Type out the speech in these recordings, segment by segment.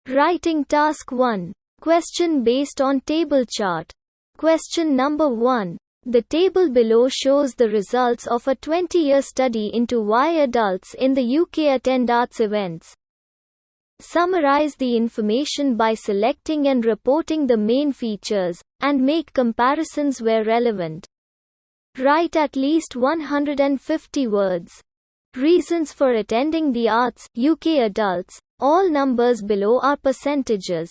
Writing Task 1. Question based on table chart. Question number 1. The table below shows the results of a 20-year study into why adults in the UK attend arts events. Summarize the information by selecting and reporting the main features, and make comparisons where relevant. Write at least 150 words. Reasons for attending the arts, UK adults. All numbers below are percentages.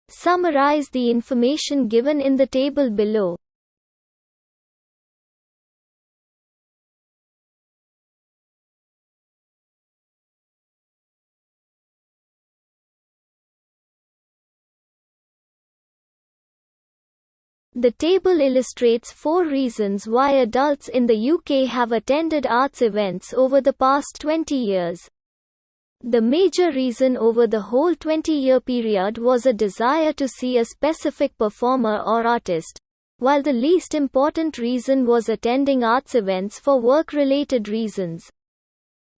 Summarize the information given in the table below. The table illustrates 4 reasons why adults in the UK have attended arts events over the past 20 years. The major reason over the whole 20-year period was a desire to see a specific performer or artist, while the least important reason was attending arts events for work-related reasons.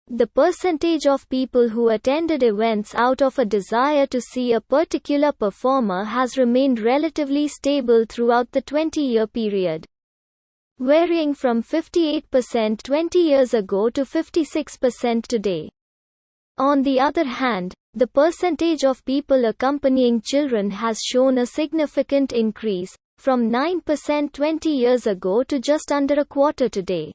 The percentage of people who attended events out of a desire to see a particular performer has remained relatively stable throughout the 20-year period, varying from 58% 20 years ago to 56% today. On the other hand, the percentage of people accompanying children has shown a significant increase, from 9% 20 years ago to just under a quarter today.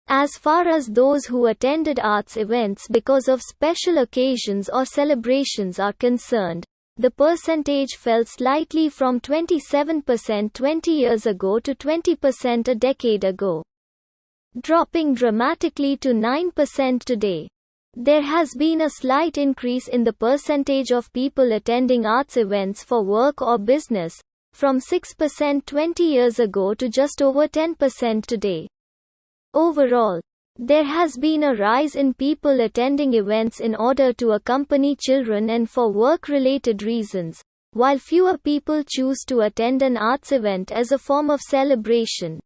As far as those who attended arts events because of special occasions or celebrations are concerned, the percentage fell slightly from 27% 20 years ago to 20% a decade ago, dropping dramatically to 9% today. There has been a slight increase in the percentage of people attending arts events for work or business, from 6% 20 years ago to just over 10% today. Overall, there has been a rise in people attending events in order to accompany children and for work-related reasons, while fewer people choose to attend an arts event as a form of celebration.